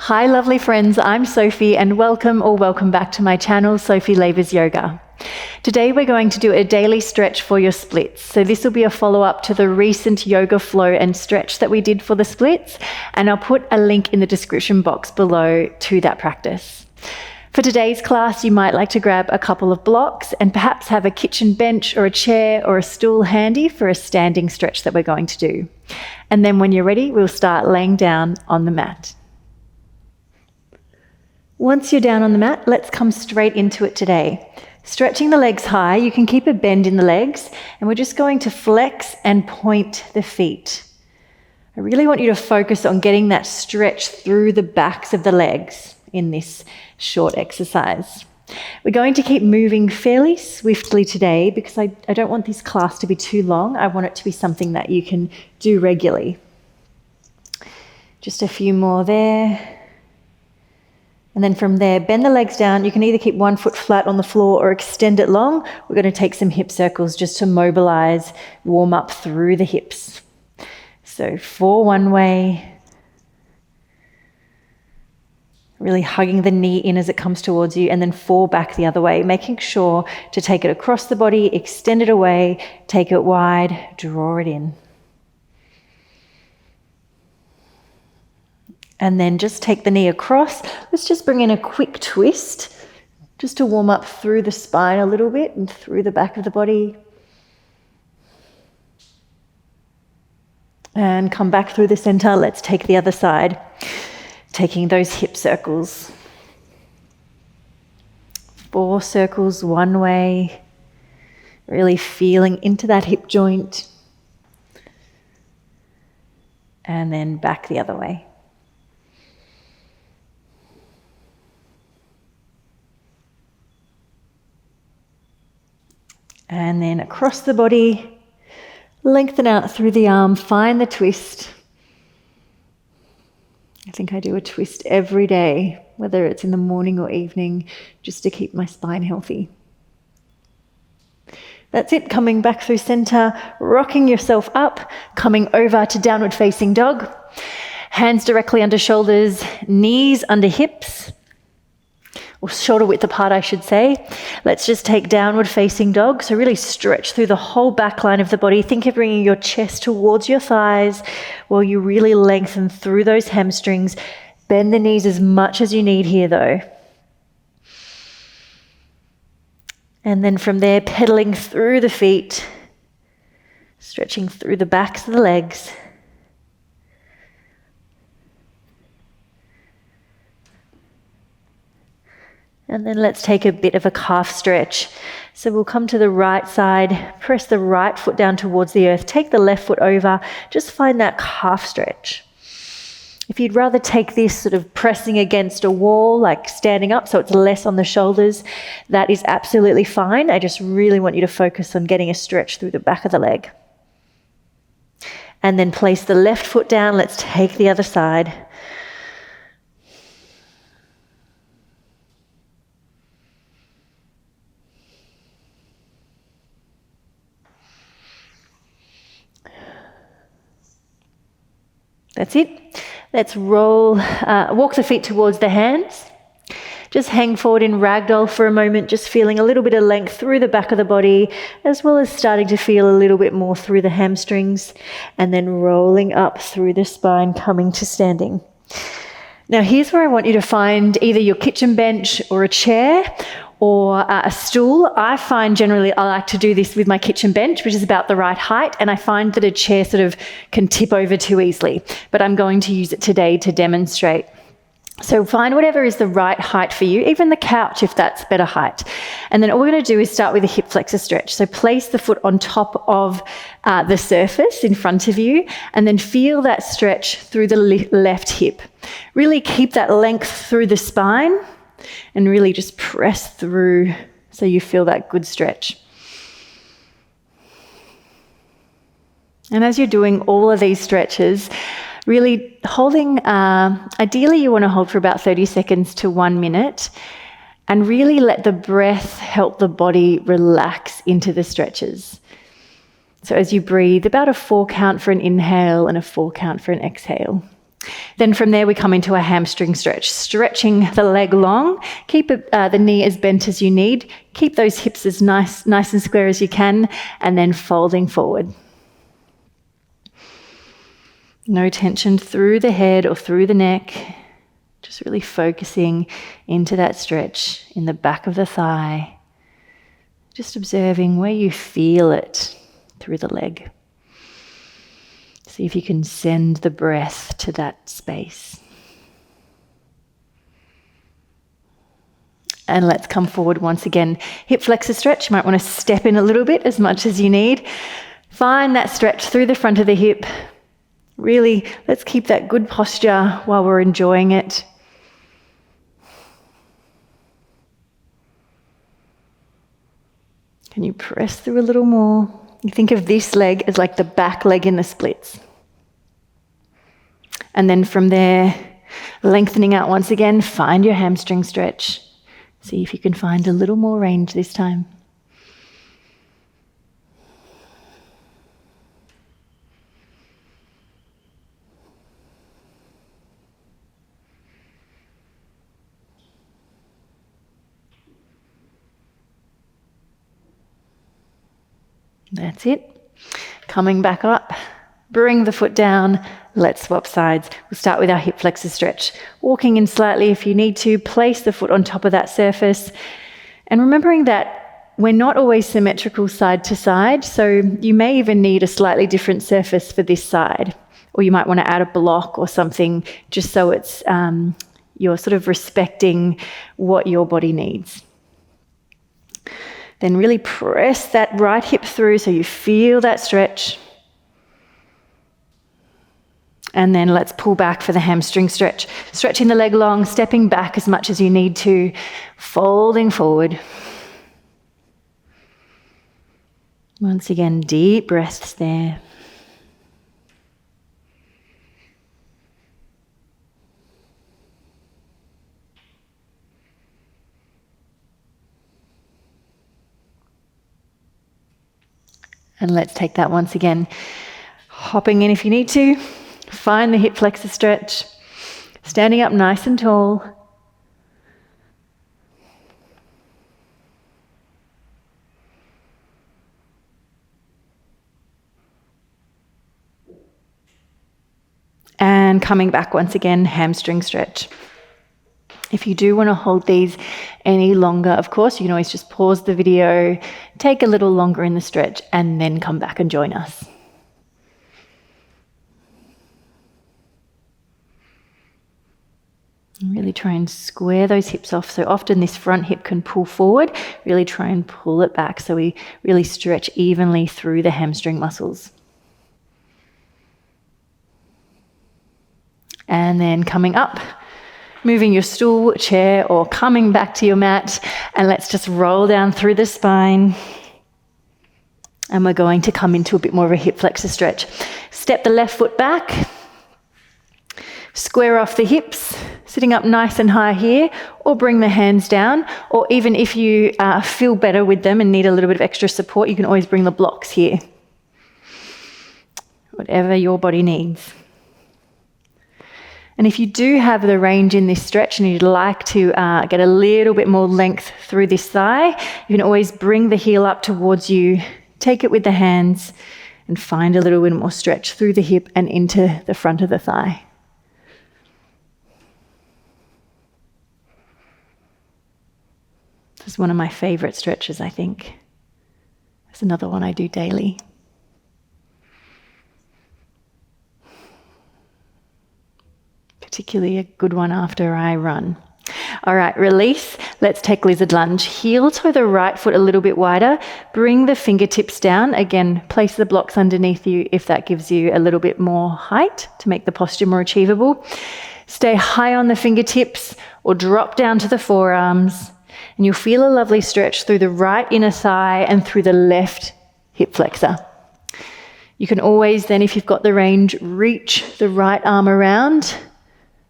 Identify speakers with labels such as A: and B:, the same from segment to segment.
A: Hi lovely friends, I'm Sophie and welcome back to my channel, Sophie Lavers Yoga. Today we're going to do a daily stretch for your splits. So this will be a follow-up to the recent yoga flow and stretch that we did for the splits, and I'll put a link in the description box below to that practice. For today's class, you might like to grab a couple of blocks and perhaps have a kitchen bench or a chair or a stool handy for a standing stretch that we're going to do. And then when you're ready, we'll start laying down on the mat. Once you're down on the mat, let's come straight into it today. Stretching the legs high, you can keep a bend in the legs, and we're just going to flex and point the feet. I really want you to focus on getting that stretch through the backs of the legs in this short exercise. We're going to keep moving fairly swiftly today because I don't want this class to be too long. I want it to be something that you can do regularly. Just a few more there. And then from there, bend the legs down. You can either keep one foot flat on the floor or extend it long. We're going to take some hip circles just to mobilize, warm up through the hips. So 4 one way. Really hugging the knee in as it comes towards you, and then 4 back the other way, making sure to take it across the body, extend it away, take it wide, draw it in. And then just take the knee across. Let's just bring in a quick twist, just to warm up through the spine a little bit and through the back of the body. And come back through the center. Let's take the other side, taking those hip circles. 4 circles one way, really feeling into that hip joint. And then back the other way. And then across the body, lengthen out through the arm, find the twist. I think I do a twist every day, whether it's in the morning or evening, just to keep my spine healthy. That's it, coming back through center, rocking yourself up, coming over to downward facing dog. Hands directly under shoulders, knees under hips, or shoulder width apart, I should say. Let's just take downward facing dog. So really stretch through the whole back line of the body. Think of bringing your chest towards your thighs while you really lengthen through those hamstrings. Bend the knees as much as you need here though. And then from there, pedaling through the feet, stretching through the backs of the legs. And then let's take a bit of a calf stretch. So we'll come to the right side, press the right foot down towards the earth, take the left foot over, just find that calf stretch. If you'd rather take this sort of pressing against a wall, like standing up, so it's less on the shoulders, that is absolutely fine. I just really want you to focus on getting a stretch through the back of the leg. And then place the left foot down. Let's take the other side. That's it. Let's roll, walk the feet towards the hands. Just hang forward in ragdoll for a moment, just feeling a little bit of length through the back of the body, as well as starting to feel a little bit more through the hamstrings, and then rolling up through the spine, coming to standing. Now here's where I want you to find either your kitchen bench or a chair, or a stool. I find generally I like to do this with my kitchen bench, which is about the right height, and I find that a chair sort of can tip over too easily, but I'm going to use it today to demonstrate. So find whatever is the right height for you, even the couch if that's better height. And then all we're going to do is start with a hip flexor stretch. So place the foot on top of the surface in front of you, and then feel that stretch through the left hip. Really keep that length through the spine, and really just press through so you feel that good stretch. And as you're doing all of these stretches, really holding, ideally you want to hold for about 30 seconds to 1 minute, and really let the breath help the body relax into the stretches. So as you breathe, about a 4 count for an inhale and a 4 count for an exhale. Then from there we come into a hamstring stretch, stretching the leg long. Keep the knee as bent as you need. Keep those hips as nice and square as you can, and then folding forward. No tension through the head or through the neck. Just really focusing into that stretch in the back of the thigh. Just observing where you feel it through the leg. See if you can send the breath to that space. And let's come forward once again. Hip flexor stretch. You might want to step in a little bit as much as you need. Find that stretch through the front of the hip. Really, let's keep that good posture while we're enjoying it. Can you press through a little more? You think of this leg as like the back leg in the splits. And then from there, lengthening out once again, find your hamstring stretch. See if you can find a little more range this time. That's it. Coming back up, bring the foot down, let's swap sides. We'll start with our hip flexor stretch. Walking in slightly if you need to, place the foot on top of that surface. And remembering that we're not always symmetrical side to side, so you may even need a slightly different surface for this side. Or you might want to add a block or something just so it's you're sort of respecting what your body needs. Then really press that right hip through so you feel that stretch. And then let's pull back for the hamstring stretch. Stretching the leg long, stepping back as much as you need to, folding forward. Once again, deep breaths there. And let's take that once again. Hopping in if you need to. Find the hip flexor stretch. Standing up nice and tall. And coming back once again, hamstring stretch. If you do want to hold these any longer, of course, you can always just pause the video, take a little longer in the stretch, and then come back and join us. And really try and square those hips off. So often this front hip can pull forward. Really try and pull it back so we really stretch evenly through the hamstring muscles. And then coming up, moving your stool, chair, or coming back to your mat, and let's just roll down through the spine. And we're going to come into a bit more of a hip flexor stretch. Step the left foot back, square off the hips, sitting up nice and high here, or bring the hands down, or even if you feel better with them and need a little bit of extra support, you can always bring the blocks here. Whatever your body needs. And if you do have the range in this stretch and you'd like to get a little bit more length through this thigh, you can always bring the heel up towards you, take it with the hands, and find a little bit more stretch through the hip and into the front of the thigh. This is one of my favorite stretches, I think. It's another one I do daily. Particularly a good one after I run. All right, release. Let's take lizard lunge. Heel toe the right foot a little bit wider. Bring the fingertips down. Again, place the blocks underneath you if that gives you a little bit more height to make the posture more achievable. Stay high on the fingertips or drop down to the forearms. And you'll feel a lovely stretch through the right inner thigh and through the left hip flexor. You can always then, if you've got the range, reach the right arm around.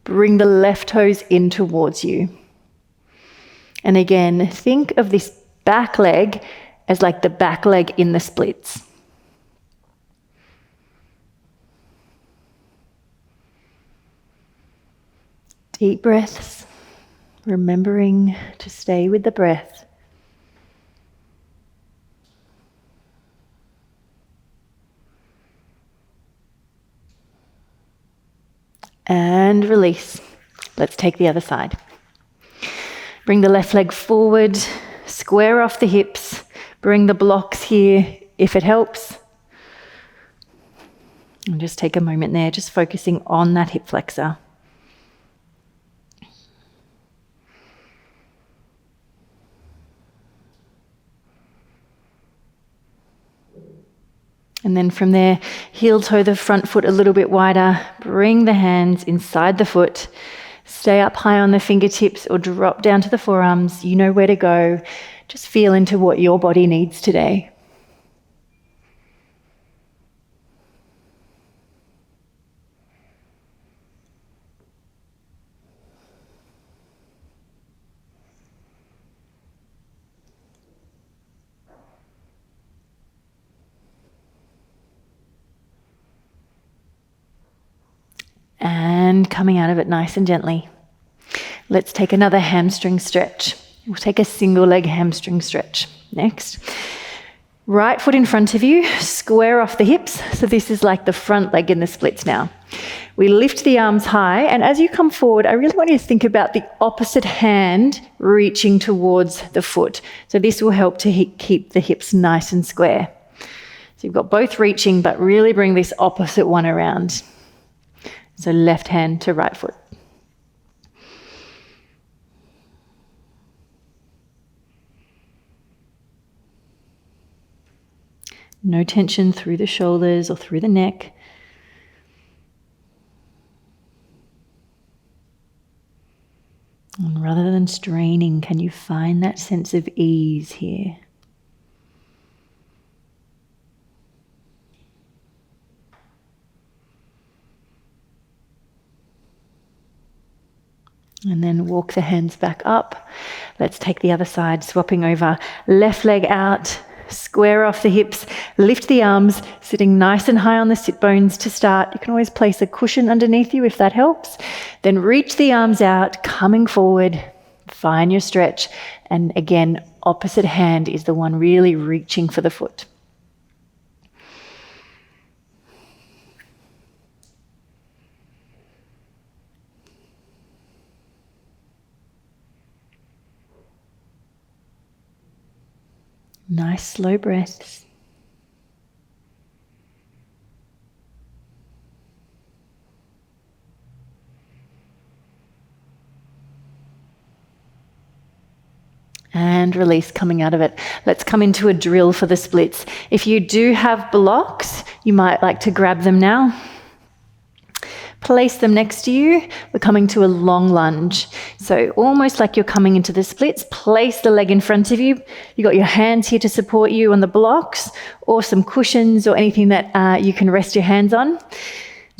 A: Bring the left toes in towards you. And again, think of this back leg as like the back leg in the splits. Deep breaths, remembering to stay with the breath. And release. Let's take the other side. Bring the left leg forward, square off the hips, bring the blocks here if it helps. And just take a moment there, just focusing on that hip flexor. And then from there, heel toe the front foot a little bit wider. Bring the hands inside the foot. Stay up high on the fingertips or drop down to the forearms. You know where to go. Just feel into what your body needs today. And coming out of it nice and gently. Let's take another hamstring stretch. We'll take a single leg hamstring stretch. Next. Right foot in front of you, square off the hips. So this is like the front leg in the splits now. We lift the arms high, and as you come forward, I really want you to think about the opposite hand reaching towards the foot. So this will help to keep the hips nice and square. So you've got both reaching, but really bring this opposite one around. So left hand to right foot. No tension through the shoulders or through the neck. And rather than straining, can you find that sense of ease here? And then walk the hands back up. Let's take the other side, swapping over. Left leg out, square off the hips, lift the arms, sitting nice and high on the sit bones to start. You can always place a cushion underneath you if that helps. Then reach the arms out, coming forward. Find your stretch. And again, opposite hand is the one really reaching for the foot. Nice slow breaths. And release coming out of it. Let's come into a drill for the splits. If you do have blocks, you might like to grab them now. Place them next to you. We're coming to a long lunge. So almost like you're coming into the splits, place the leg in front of you. You got your hands here to support you on the blocks or some cushions or anything that you can rest your hands on.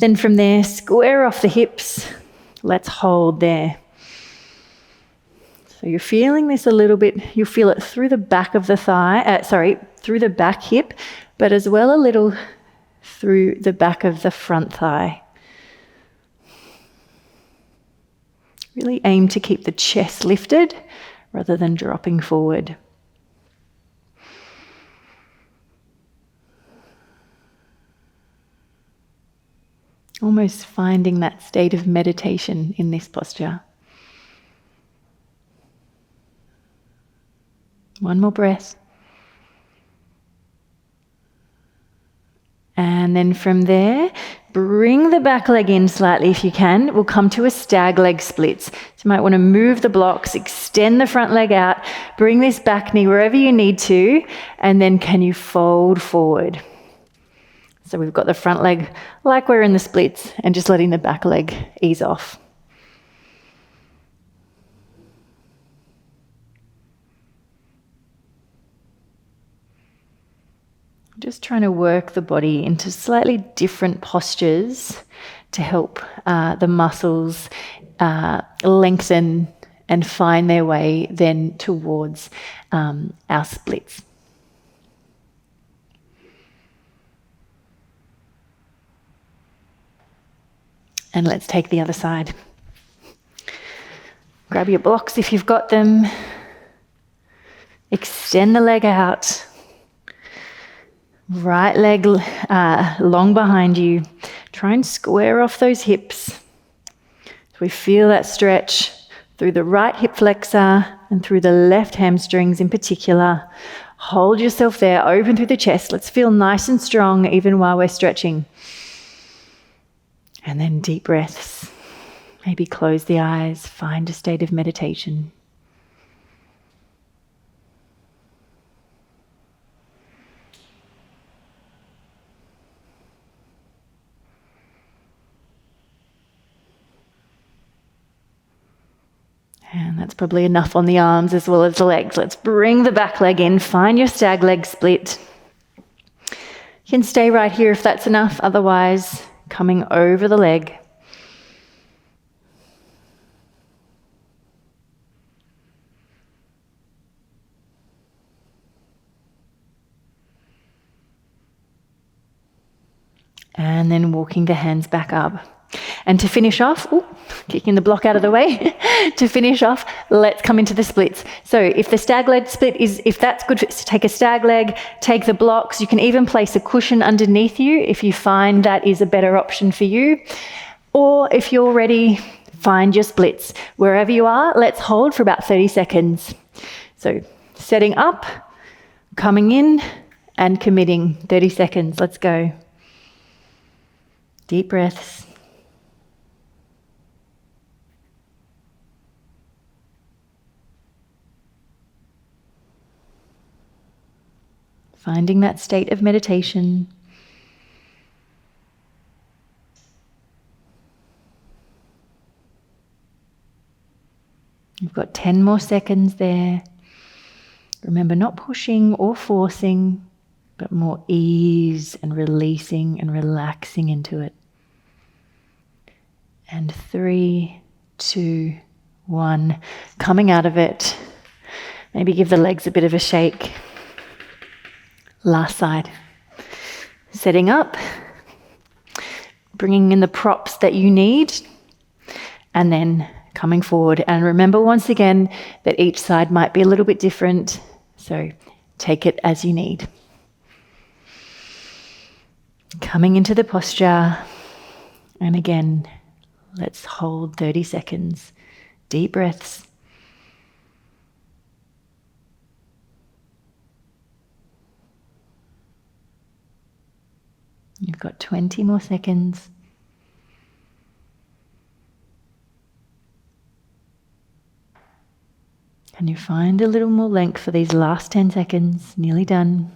A: Then from there, square off the hips. Let's hold there. So you're feeling this a little bit. You feel it through the back of the through the back hip, but as well a little through the back of the front thigh. Really aim to keep the chest lifted rather than dropping forward. Almost finding that state of meditation in this posture. One more breath. And then from there, bring the back leg in slightly if you can. We'll come to a stag leg splits. So you might want to move the blocks, extend the front leg out, bring this back knee wherever you need to, and then can you fold forward? So we've got the front leg like we're in the splits and just letting the back leg ease off. Just trying to work the body into slightly different postures to help the muscles lengthen and find their way then towards our splits. And let's take the other side. Grab your blocks if you've got them. Extend the leg out. Right leg long behind you. Try and square off those hips. So we feel that stretch through the right hip flexor and through the left hamstrings in particular. Hold yourself there, open through the chest. Let's feel nice and strong even while we're stretching. And then deep breaths. Maybe close the eyes, find a state of meditation. And that's probably enough on the arms as well as the legs. Let's bring the back leg in. Find your stag leg split. You can stay right here if that's enough. Otherwise, coming over the leg. And then walking the hands back up. And to finish off, kicking the block out of the way. To finish off, let's come into the splits. So if the stag leg split if that's good, take a stag leg, take the blocks. You can even place a cushion underneath you if you find that is a better option for you. Or if you're ready, find your splits. Wherever you are, let's hold for about 30 seconds. So setting up, coming in, and committing. 30 seconds, let's go. Deep breaths. Finding that state of meditation. You've got 10 more seconds there. Remember, not pushing or forcing, but more ease and releasing and relaxing into it. And 3, 2, 1. Coming out of it. Maybe give the legs a bit of a shake. Last side. Setting up. Bringing in the props that you need. And then coming forward. And remember once again that each side might be a little bit different. So take it as you need. Coming into the posture. And again, let's hold 30 seconds. Deep breaths. You've got 20 more seconds. Can you find a little more length for these last 10 seconds? Nearly done.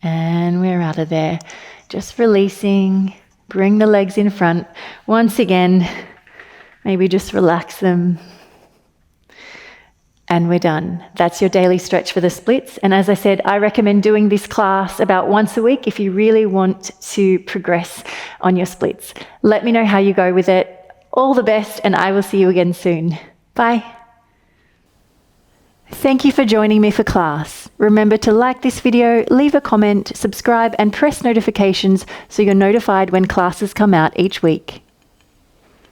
A: And we're out of there. Just releasing. Bring the legs in front. Once again, maybe just relax them. And we're done. That's your daily stretch for the splits. And as I said, I recommend doing this class about once a week if you really want to progress on your splits. Let me know how you go with it. All the best, and I will see you again soon. Bye. Thank you for joining me for class. Remember to like this video, leave a comment, subscribe, and press notifications so you're notified when classes come out each week.